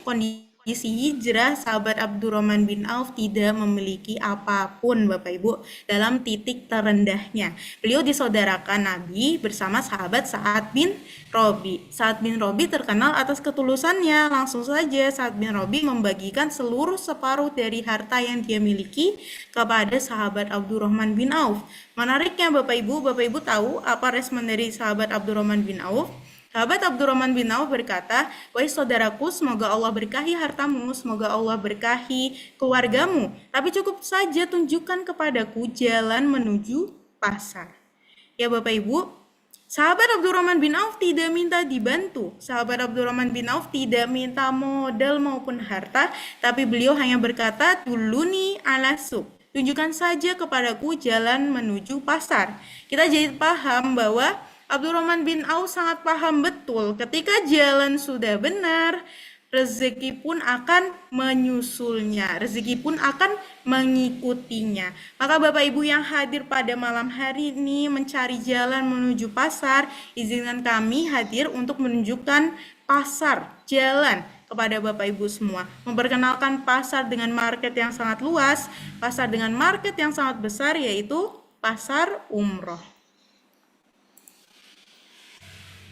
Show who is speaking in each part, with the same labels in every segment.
Speaker 1: kondisi hijrah, sahabat Abdurrahman bin Auf tidak memiliki apapun, Bapak Ibu, dalam titik terendahnya. Beliau disaudarakan Nabi bersama sahabat Sa'ad bin Robi. Sa'ad bin Robi terkenal atas ketulusannya. Langsung saja Sa'ad bin Robi membagikan seluruh separuh dari harta yang dia miliki kepada sahabat Abdurrahman bin Auf. Menariknya Bapak Ibu tahu apa respon dari sahabat Abdurrahman bin Auf? Sahabat Abdurrahman bin Auf berkata, "Wahai saudaraku, semoga Allah berkahi hartamu, semoga Allah berkahi keluargamu. Tapi cukup saja tunjukkan kepadaku jalan menuju pasar." Ya Bapak Ibu, sahabat Abdurrahman bin Auf tidak minta dibantu. Sahabat Abdurrahman bin Auf tidak minta modal maupun harta, tapi beliau hanya berkata, "Duluni ala suq." Tunjukkan saja kepadaku jalan menuju pasar. Kita jadi paham bahwa Abdurrahman bin Auf sangat paham betul ketika jalan sudah benar, rezeki pun akan menyusulnya, rezeki pun akan mengikutinya. Maka Bapak Ibu yang hadir pada malam hari ini mencari jalan menuju pasar, izinkan kami hadir untuk menunjukkan pasar, jalan kepada Bapak Ibu semua. Memperkenalkan pasar dengan market yang sangat luas, pasar dengan market yang sangat besar, yaitu pasar umroh.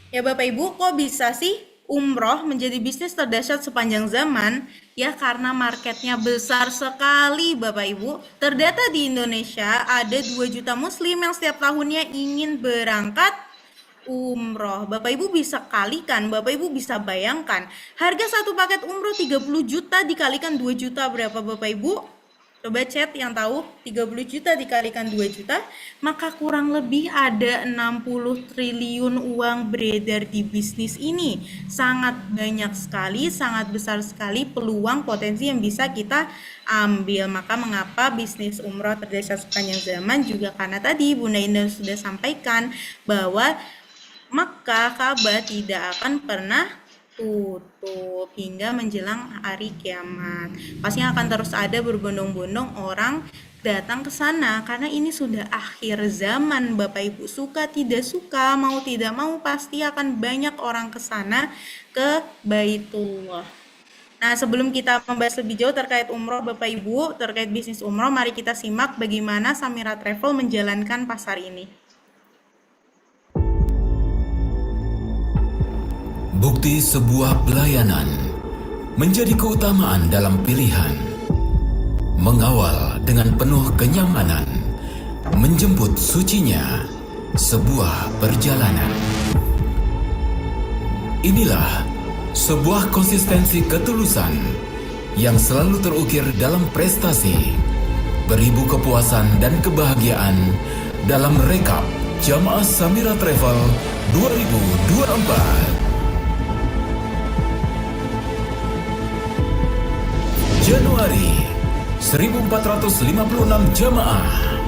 Speaker 1: Ya Bapak Ibu, kok bisa sih umroh menjadi bisnis terdahsyat sepanjang zaman? Ya karena marketnya besar sekali Bapak Ibu. Terdata di Indonesia ada 2 juta muslim yang setiap tahunnya ingin berangkat umroh. Bapak Ibu bisa kalikan, Bapak Ibu bisa bayangkan. Harga satu paket umroh 30 juta dikalikan 2 juta berapa Bapak Ibu? Coba chat yang tahu, 30 juta dikalikan 2 juta, maka kurang lebih ada 60 triliun uang beredar di bisnis ini. Sangat banyak sekali, sangat besar sekali peluang potensi yang bisa kita ambil. Maka mengapa bisnis umroh terdahsyat sepanjang zaman? Juga karena tadi Bunda Indah sudah sampaikan bahwa Makkah, Ka'bah tidak akan pernah tutup hingga menjelang hari kiamat. Pastinya akan terus ada berbondong-bondong orang datang ke sana karena ini sudah akhir zaman Bapak Ibu. Suka tidak suka, mau tidak mau pasti akan banyak orang ke sana ke Baitullah. Nah, sebelum kita membahas lebih jauh terkait umroh Bapak Ibu, terkait bisnis umroh, mari kita simak bagaimana Samira Travel menjalankan pasar ini.
Speaker 2: Bukti sebuah pelayanan menjadi keutamaan dalam pilihan. Mengawal dengan penuh kenyamanan, menjemput sucinya sebuah perjalanan. Inilah sebuah konsistensi ketulusan yang selalu terukir dalam prestasi, beribu kepuasan dan kebahagiaan dalam rekap Jamaah Samira Travel 2024. Januari 1456 jamaah,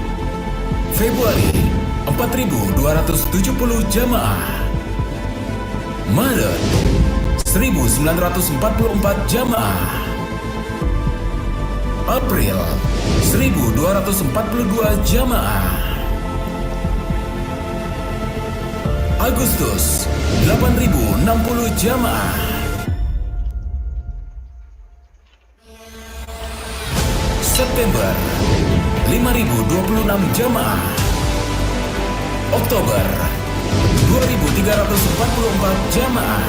Speaker 2: Februari 4270 jamaah, Maret 1944 jamaah, April 1242 jamaah, Agustus 8060 jamaah, September 5026 jamaah, Oktober 2344 jamaah,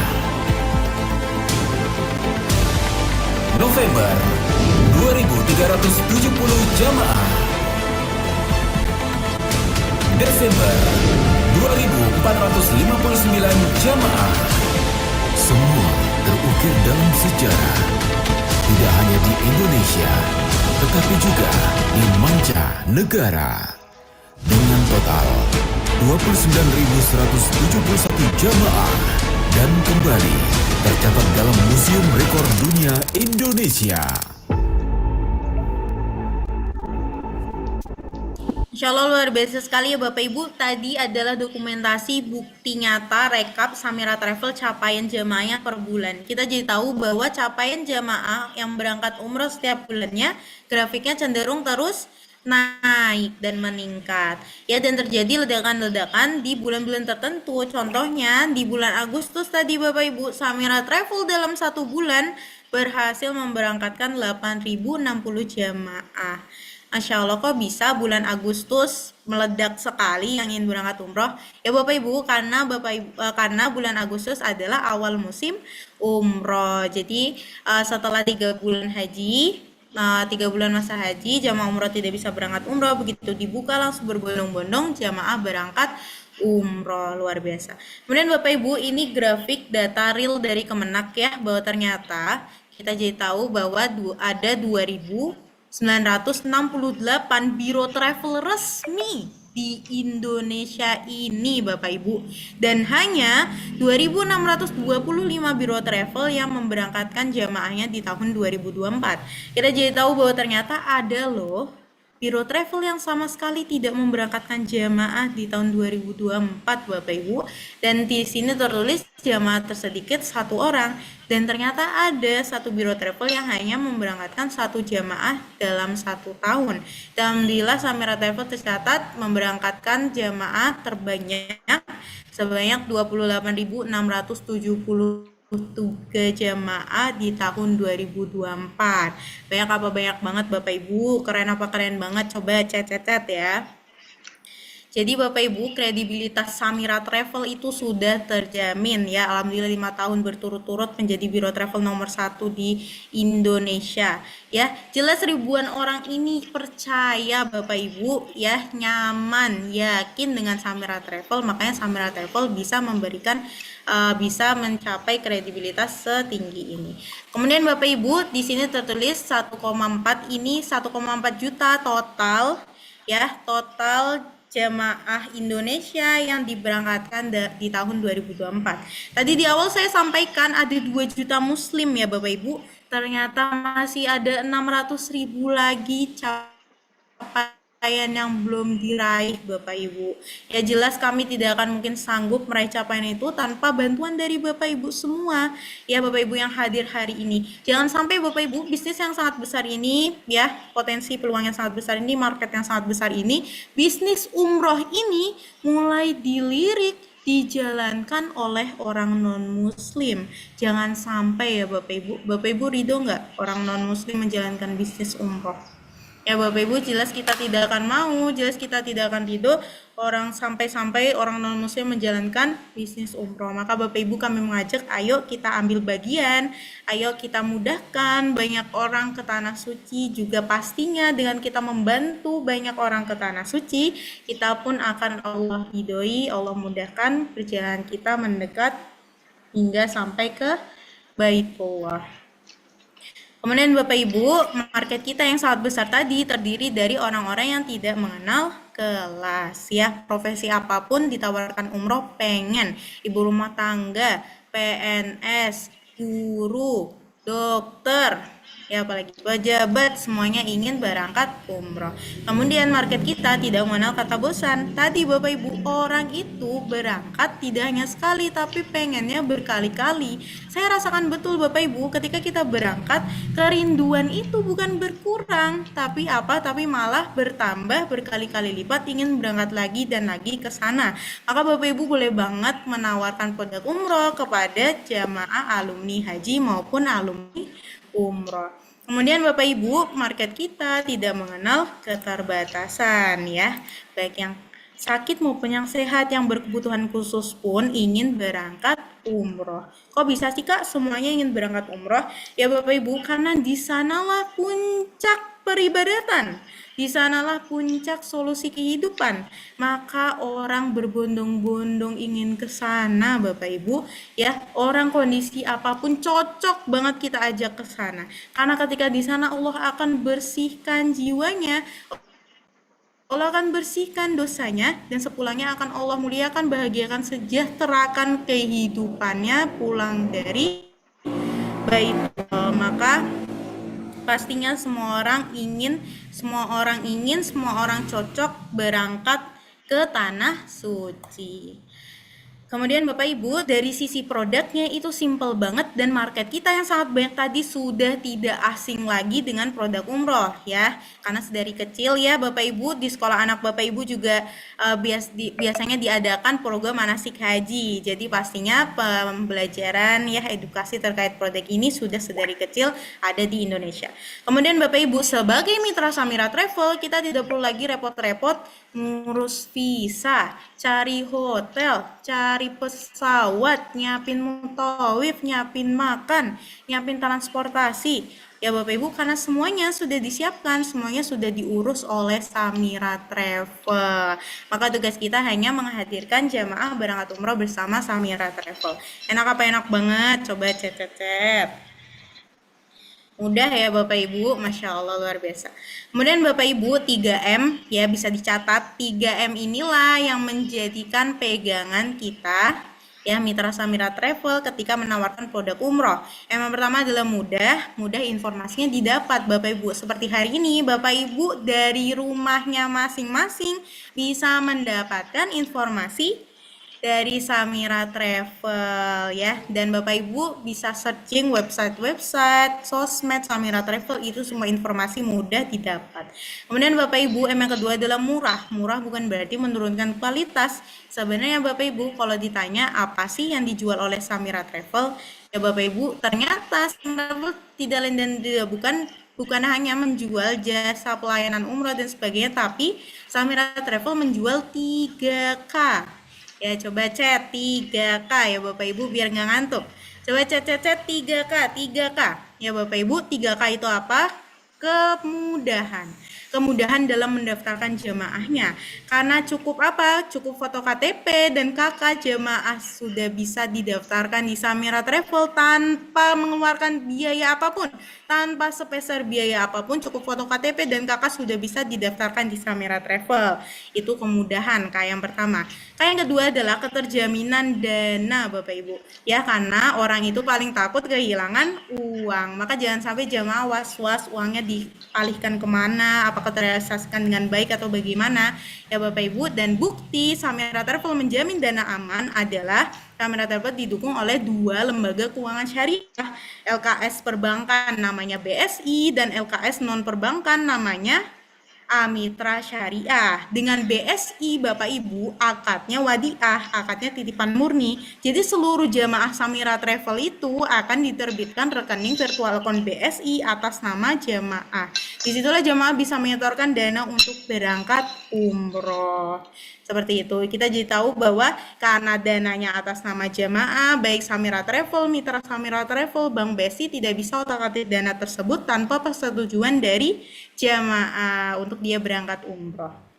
Speaker 2: November 2370 jamaah, Desember 2459 jamaah. Semua terukir dalam sejarah, tidak hanya di Indonesia tetapi juga di mancanegara. Dengan total 29.171 jamaah dan kembali tercatat dalam Museum Rekor Dunia Indonesia.
Speaker 1: Insya Allah luar biasa sekali ya Bapak Ibu. Tadi adalah dokumentasi bukti nyata rekap Samira Travel capaian jamaahnya per bulan. Kita jadi tahu bahwa capaian jamaah yang berangkat umroh setiap bulannya grafiknya cenderung terus naik dan meningkat ya, dan terjadi ledakan-ledakan di bulan-bulan tertentu. Contohnya di bulan Agustus tadi Bapak Ibu, Samira Travel dalam 1 bulan berhasil memberangkatkan 8.060 jamaah. Masya Allah, kok bisa bulan Agustus meledak sekali yang ingin berangkat umroh? Ya Bapak Ibu, karena bulan Agustus adalah awal musim umroh. Jadi setelah 3 bulan haji, 3 bulan masa haji, jamaah umroh tidak bisa berangkat umroh. Begitu dibuka langsung berbondong-bondong jamaah berangkat umroh, luar biasa. Kemudian Bapak Ibu, ini grafik data real dari Kemenak ya, bahwa ternyata kita jadi tahu bahwa ada 2.968 biro travel resmi di Indonesia ini Bapak Ibu, dan hanya 2.625 biro travel yang memberangkatkan jamaahnya di tahun 2024. Kita jadi tahu bahwa ternyata ada loh biro travel yang sama sekali tidak memberangkatkan jamaah di tahun 2024 Bapak Ibu, dan di sini tertulis jamaah tersedikit 1 orang, dan ternyata ada satu biro travel yang hanya memberangkatkan 1 jamaah dalam 1 tahun. Alhamdulillah Samira Travel tercatat memberangkatkan jamaah terbanyak sebanyak 28.673 jamaah di tahun 2024. Banyak apa banyak banget Bapak Ibu, keren apa keren banget, coba cet ya. Jadi Bapak Ibu, kredibilitas Samira Travel itu sudah terjamin ya. Alhamdulillah 5 tahun berturut-turut menjadi biro travel nomor 1 di Indonesia ya. Jelas ribuan orang ini percaya Bapak Ibu ya, nyaman, yakin dengan Samira Travel, makanya Samira Travel bisa memberikan bisa mencapai kredibilitas setinggi ini. Kemudian Bapak Ibu, di sini tertulis 1,4 ini 1,4 juta total ya, total jamaah Indonesia yang diberangkatkan di tahun 2024. Tadi di awal saya sampaikan ada 2 juta muslim ya Bapak Ibu, ternyata masih ada 600.000 lagi capaian yang belum diraih Bapak Ibu. Ya jelas kami tidak akan mungkin sanggup meraih capaian itu tanpa bantuan dari Bapak Ibu semua ya Bapak Ibu yang hadir hari ini. Jangan sampai Bapak Ibu bisnis yang sangat besar ini ya, potensi peluang yang sangat besar ini, market yang sangat besar ini, bisnis umroh ini mulai dilirik, dijalankan oleh orang non-muslim. Jangan sampai ya Bapak Ibu. Bapak Ibu ridho nggak orang non-muslim menjalankan bisnis umroh? Ya Bapak Ibu, jelas kita tidak akan mau, jelas kita tidak akan ridho orang sampai-sampai orang non-muslim menjalankan bisnis umroh. Maka Bapak Ibu kami mengajak, ayo kita ambil bagian, ayo kita mudahkan banyak orang ke tanah suci, juga pastinya dengan kita membantu banyak orang ke tanah suci, kita pun akan Allah ridhoi, Allah mudahkan perjalanan kita mendekat hingga sampai ke Baitullah. Kemudian Bapak Ibu, market kita yang sangat besar tadi terdiri dari orang-orang yang tidak mengenal kelas ya. Profesi apapun ditawarkan umroh pengen. Ibu rumah tangga, PNS, guru, dokter, ya apalagi pejabat, semuanya ingin berangkat umroh. Kemudian market kita tidak mengenal kata bosan. Tadi Bapak Ibu, orang itu berangkat tidak hanya sekali tapi pengennya berkali-kali. Saya rasakan betul Bapak Ibu, ketika kita berangkat, kerinduan itu bukan berkurang, tapi tapi malah bertambah berkali-kali lipat, ingin berangkat lagi dan lagi ke sana. Maka Bapak Ibu boleh banget menawarkan produk umroh kepada jamaah alumni haji maupun alumni umroh. Kemudian Bapak Ibu, market kita tidak mengenal keterbatasan ya. Baik yang sakit maupun yang sehat, yang berkebutuhan khusus pun ingin berangkat umroh. Kok bisa sih Kak semuanya ingin berangkat umroh? Ya Bapak Ibu, karena di sanalah puncak peribadatan, di sanalah puncak solusi kehidupan. Maka orang berbondong-bondong ingin ke sana Bapak Ibu ya. Orang kondisi apapun cocok banget kita ajak ke sana. Karena ketika di sana Allah akan bersihkan jiwanya, Allah akan bersihkan dosanya, dan sepulangnya akan Allah muliakan, bahagiakan, sejahterakan kehidupannya pulang dari Baitul. Maka pastinya semua orang ingin, semua orang cocok berangkat ke tanah suci. Kemudian Bapak Ibu, dari sisi produknya itu simple banget dan market kita yang sangat banyak tadi sudah tidak asing lagi dengan produk umroh ya. Karena sedari kecil ya Bapak Ibu, di sekolah anak Bapak Ibu juga biasanya diadakan program manasik haji. Jadi pastinya pembelajaran ya edukasi terkait produk ini sudah sedari kecil ada di Indonesia. Kemudian Bapak Ibu, sebagai mitra Samira Travel, kita tidak perlu lagi repot-repot ngurus visa, cari hotel, cari pesawat, nyiapin mutawif, nyiapin makan, nyiapin transportasi. Ya Bapak Ibu, karena semuanya sudah disiapkan, semuanya sudah diurus oleh Samira Travel. Maka tugas kita hanya menghadirkan jamaah berangkat umroh bersama Samira Travel. Enak apa enak banget? Coba cet. Mudah ya Bapak Ibu, Masya Allah luar biasa. Kemudian Bapak Ibu 3M ya bisa dicatat, 3M inilah yang menjadikan pegangan kita ya mitra Samira Travel ketika menawarkan produk umroh. Yang pertama adalah mudah informasinya didapat Bapak Ibu. Seperti hari ini Bapak Ibu dari rumahnya masing-masing bisa mendapatkan informasi dari Samira Travel ya, dan Bapak Ibu bisa searching website sosmed Samira Travel, itu semua informasi mudah didapat. Kemudian Bapak Ibu, yang kedua adalah murah bukan berarti menurunkan kualitas. Sebenarnya Bapak Ibu kalau ditanya apa sih yang dijual oleh Samira Travel, ya Bapak Ibu ternyata Samira Travel tidak lain dan tidak bukan hanya menjual jasa pelayanan umroh dan sebagainya, tapi Samira Travel menjual 3K. Ya, coba chat 3K ya Bapak Ibu biar nggak ngantuk. Coba chat 3K. Ya Bapak Ibu, 3K itu apa? Kemudahan dalam mendaftarkan jemaahnya. Karena cukup apa? Cukup foto KTP dan KK, jemaah sudah bisa didaftarkan di Samira Travel tanpa mengeluarkan biaya apapun. Tanpa sepeser biaya apapun, cukup foto KTP dan KK sudah bisa didaftarkan di Samira Travel. Itu kemudahan kayak yang pertama. Kayak yang kedua adalah keterjaminan dana Bapak Ibu. Ya, karena orang itu paling takut kehilangan uang. Maka jangan sampai jemaah was-was uangnya dialihkan kemana, apakah terrealisasikan dengan baik atau bagaimana ya Bapak Ibu. Dan bukti Samira Travel menjamin dana aman adalah Samira Travel didukung oleh 2 lembaga keuangan syariah, LKS perbankan namanya BSI dan LKS non perbankan namanya Amitra Syariah. Dengan BSI Bapak Ibu akadnya wadiah, akadnya titipan murni. Jadi seluruh jamaah Samira Travel itu akan diterbitkan rekening virtual account BSI atas nama jamaah. Disitulah jamaah bisa menyetorkan dana untuk berangkat umroh. Seperti itu. Kita jadi tahu bahwa karena dananya atas nama jamaah, baik Samira Travel, mitra Samira Travel, Bank BSI tidak bisa otak-atik dana tersebut tanpa persetujuan dari jamaah untuk dia berangkat umroh.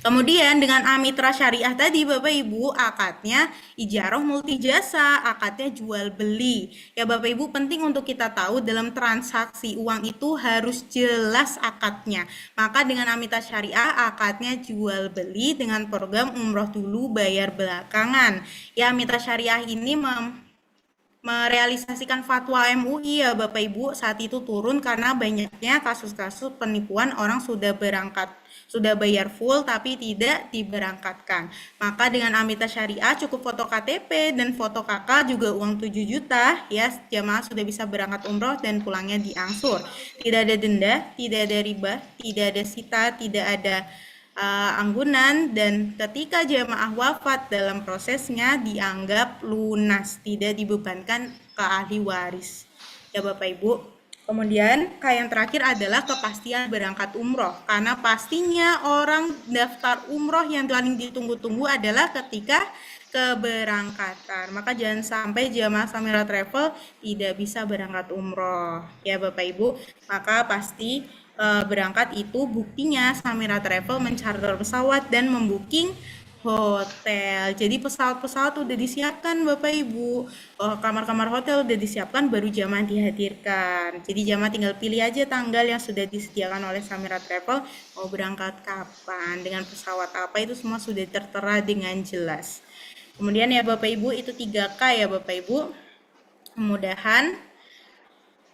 Speaker 1: Kemudian dengan Amitra Syariah tadi Bapak Ibu akadnya ijarah multijasa, akadnya jual beli. Ya Bapak Ibu penting untuk kita tahu dalam transaksi uang itu harus jelas akadnya. Maka dengan Amitra Syariah akadnya jual beli dengan program umroh dulu bayar belakangan. Ya Amitra Syariah ini merealisasikan fatwa MUI ya Bapak Ibu saat itu turun karena banyaknya kasus-kasus penipuan, orang sudah berangkat, sudah bayar full tapi tidak diberangkatkan. Maka dengan Amitra Syariah cukup foto KTP dan foto KK juga uang 7 juta ya, jamaah sudah bisa berangkat umroh dan pulangnya diangsur. Tidak ada denda, tidak ada riba, tidak ada sita, tidak ada anggunan, dan ketika jamaah wafat dalam prosesnya dianggap lunas, tidak dibebankan ke ahli waris ya Bapak Ibu. Kemudian yang terakhir adalah kepastian berangkat umroh, karena pastinya orang daftar umroh yang paling ditunggu-tunggu adalah ketika keberangkatan. Maka jangan sampai jamaah Samira Travel tidak bisa berangkat umroh ya Bapak Ibu. Maka pasti berangkat itu buktinya Samira Travel mencharter pesawat dan membooking hotel. Jadi pesawat-pesawat udah disiapkan Bapak Ibu, kamar-kamar hotel udah disiapkan, baru jamaah dihadirkan. Jadi jamaah tinggal pilih aja tanggal yang sudah disediakan oleh Samira Travel, mau berangkat kapan, dengan pesawat apa, itu semua sudah tertera dengan jelas. Kemudian ya Bapak Ibu, itu 3K ya Bapak Ibu, kemudahan,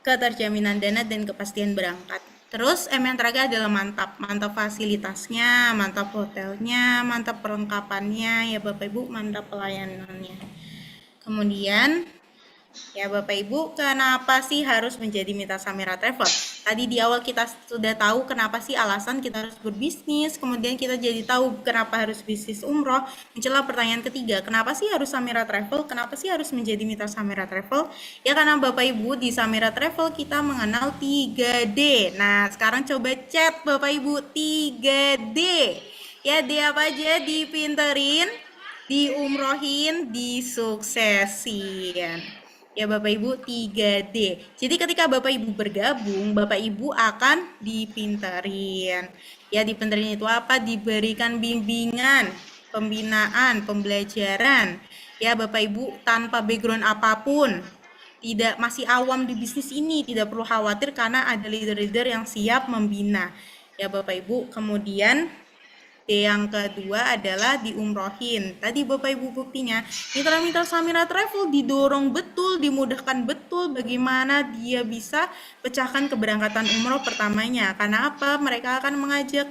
Speaker 1: keterjaminan dana, dan kepastian berangkat. Terus yang terakhir adalah mantap. Mantap fasilitasnya, mantap hotelnya, mantap perlengkapannya, ya Bapak Ibu, mantap pelayanannya. Kemudian, ya Bapak Ibu, kenapa sih harus menjadi Mitra Samira Travel? Tadi di awal kita sudah tahu kenapa sih alasan kita harus berbisnis, kemudian kita jadi tahu kenapa harus bisnis umroh. Muncullah pertanyaan ketiga, kenapa sih harus Samira Travel? Kenapa sih harus menjadi Mitra Samira Travel? Ya karena Bapak Ibu di Samira Travel kita mengenal 3D. Nah, sekarang coba chat Bapak Ibu 3D. Ya, D apa aja? Dipinterin, diumrohin, disuksesin. Ya Bapak Ibu 3D. Jadi ketika Bapak Ibu bergabung, Bapak Ibu akan dipinterin. Ya dipinterin itu apa? Diberikan bimbingan, pembinaan, pembelajaran. Ya Bapak Ibu tanpa background apapun. Tidak masih awam di bisnis ini, tidak perlu khawatir karena ada leader-leader yang siap membina. Ya Bapak Ibu, kemudian yang kedua adalah diumrohin. Tadi Bapak Ibu buktinya, mitra-mitra Samira Travel didorong betul, dimudahkan betul bagaimana dia bisa pecahkan keberangkatan umroh pertamanya. Karena apa? Mereka akan mengajak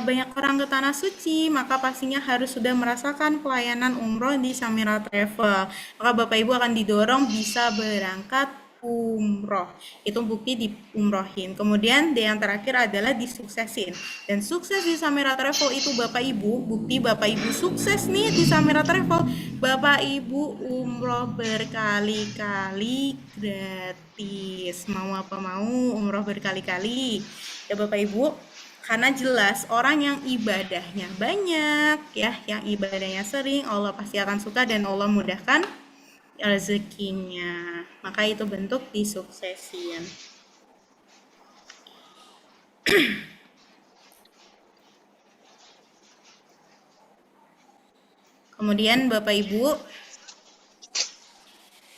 Speaker 1: banyak orang ke Tanah Suci, maka pastinya harus sudah merasakan pelayanan umroh di Samira Travel. Maka Bapak Ibu akan didorong bisa berangkat umroh. Itu bukti diumrohin. Kemudian yang terakhir adalah disuksesin. Dan sukses di Samira Travel itu Bapak Ibu, bukti Bapak Ibu sukses nih di Samira Travel. Bapak Ibu umroh berkali-kali gratis. Mau apa mau umroh berkali-kali. Ya Bapak Ibu, karena jelas orang yang ibadahnya banyak ya, yang ibadahnya sering, Allah pasti akan suka dan Allah mudahkan rezekinya. Maka itu bentuk disuksesin. Kemudian Bapak Ibu,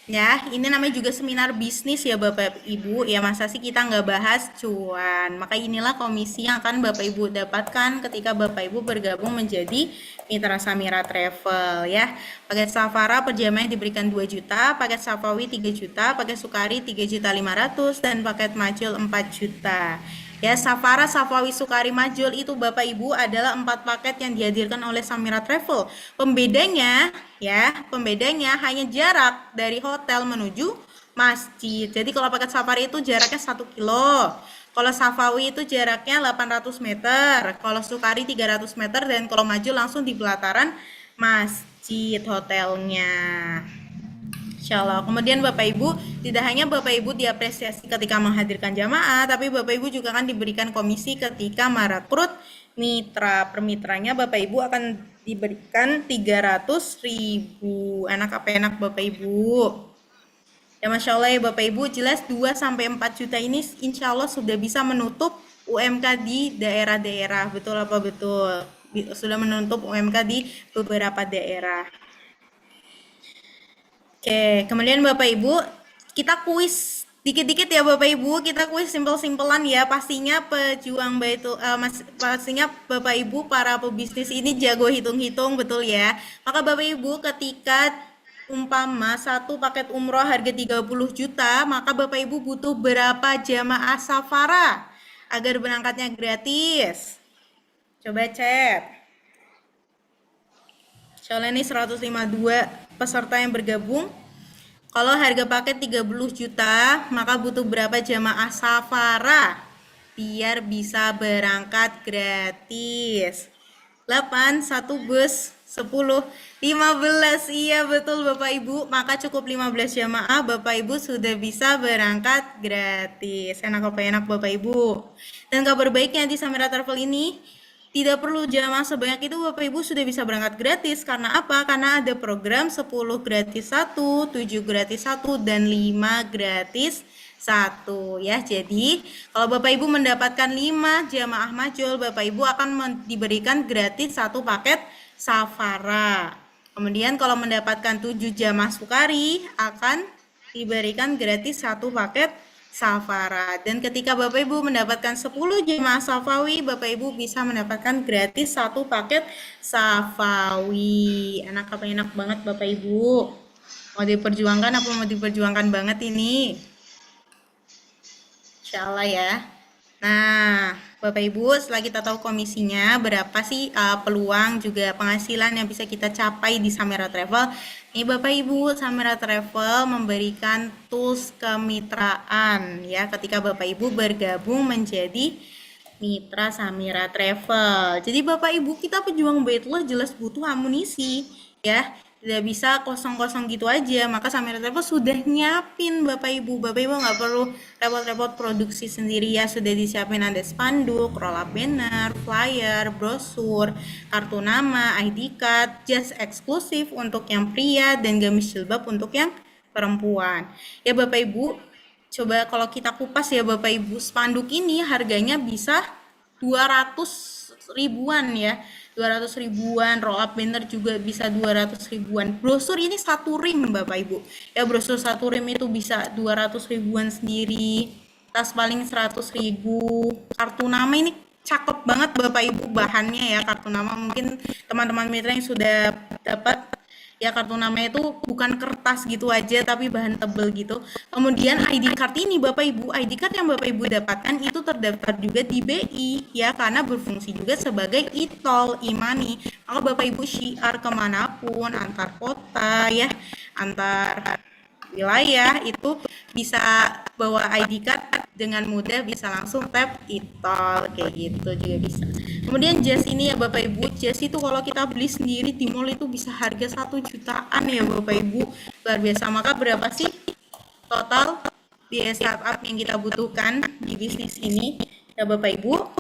Speaker 1: ya ini namanya juga seminar bisnis ya Bapak Ibu. Ya masa sih kita nggak bahas cuan. Maka inilah komisi yang akan Bapak Ibu dapatkan ketika Bapak Ibu bergabung menjadi Mitra Samira Travel ya. Paket Safara per jamaah diberikan 2 juta, paket Safawi 3 juta, paket Sukari 3.500.000 dan paket Majul 4 juta. Ya, Safara, Safawi, Sukari, Majul itu Bapak Ibu adalah 4 paket yang dihadirkan oleh Samira Travel. Pembedanya hanya jarak dari hotel menuju masjid. Jadi kalau paket Safari itu jaraknya 1 kilo. Kalau Safawi itu jaraknya 800 meter, kalau Sukari 300 meter, dan kalau Majul langsung di pelataran masjid hotelnya. Insya Allah. Kemudian Bapak Ibu, tidak hanya Bapak Ibu diapresiasi ketika menghadirkan jamaah, tapi Bapak Ibu juga akan diberikan komisi ketika merekrut mitra. Per mitranya Bapak Ibu akan diberikan 300.000. Enak apa enak Bapak Ibu? Ya Masya Allah ya Bapak Ibu, jelas 2-4 juta ini insya Allah sudah bisa menutup UMK di daerah-daerah. Betul apa betul? Sudah menutup UMK di beberapa daerah. Oke, kemudian Bapak Ibu, kita kuis dikit-dikit ya Bapak Ibu, kita kuis simpel-simpelan ya. Pastinya pastinya Bapak Ibu para pebisnis ini jago hitung-hitung, betul ya. Maka Bapak Ibu ketika umpama satu paket umroh harga 30 juta, maka Bapak Ibu butuh berapa jamaah Safara agar berangkatnya gratis? Coba cek. Soalnya ini 152 peserta yang bergabung. Kalau harga paket 30 juta, maka butuh berapa jamaah Safara biar bisa berangkat gratis? 8, 1 bus, 10, 15. Iya betul Bapak Ibu, maka cukup 15 jamaah Bapak Ibu sudah bisa berangkat gratis. Enak apa enak Bapak Ibu. Dan kabar baiknya di Samira Travel ini tidak perlu jamaah sebanyak itu, Bapak Ibu sudah bisa berangkat gratis. Karena apa? Karena ada program 10 gratis 1, 7 gratis 1, dan 5 gratis 1 ya. Jadi kalau Bapak Ibu mendapatkan 5 jamaah Majul, Bapak Ibu akan diberikan gratis 1 paket Safara. Kemudian kalau mendapatkan 7 jamaah Sukari akan diberikan gratis 1 paket Safara. Dan ketika Bapak Ibu mendapatkan 10 jemaah Safawi, Bapak Ibu bisa mendapatkan gratis 1 paket Safawi. Enak apa enak banget Bapak Ibu. Mau diperjuangkan apa mau diperjuangkan banget ini? Insya Allah ya. Nah, Bapak Ibu, setelah kita tahu komisinya, berapa sih peluang juga penghasilan yang bisa kita capai di Samera Travel? Nih Bapak Ibu, Samera Travel memberikan tools kemitraan ya ketika Bapak Ibu bergabung menjadi mitra Samira Travel. Jadi Bapak Ibu, kita pejuang weightless jelas butuh amunisi ya. Tidak bisa kosong-kosong gitu aja. Maka Samira Travel sudah nyiapin Bapak Ibu. Bapak Ibu nggak perlu repot-repot produksi sendiri ya. Sudah disiapin ada spanduk, roll up banner, flyer, brosur, kartu nama, ID card, jas eksklusif untuk yang pria dan gamis jilbab untuk yang perempuan. Ya Bapak Ibu, coba kalau kita kupas ya Bapak Ibu, spanduk ini harganya bisa 200 ribuan ya. 200 ribuan, roll up banner juga bisa 200 ribuan. Brosur ini satu rim Bapak Ibu. Ya brosur satu rim itu bisa 200 ribuan sendiri. Tas paling 100 ribu. Kartu nama ini cakep banget Bapak Ibu bahannya ya. Kartu nama mungkin teman-teman mitra yang sudah dapat ya, kartu namanya itu bukan kertas gitu aja tapi bahan tebel gitu. Kemudian ID card ini Bapak Ibu, ID card yang Bapak Ibu dapatkan itu terdaftar juga di BI ya, karena berfungsi juga sebagai e-tol, e-money. Maka Bapak Ibu syiar kemanapun, antar kota ya, antar wilayah itu bisa bawa ID card dengan mudah, bisa langsung tap e-tol kayak gitu juga bisa. Kemudian jas ini ya Bapak Ibu, jas itu kalau kita beli sendiri di mall itu bisa harga 1 jutaan ya Bapak Ibu, luar biasa. Maka berapa sih total biaya startup yang kita butuhkan di bisnis ini ya Bapak Ibu?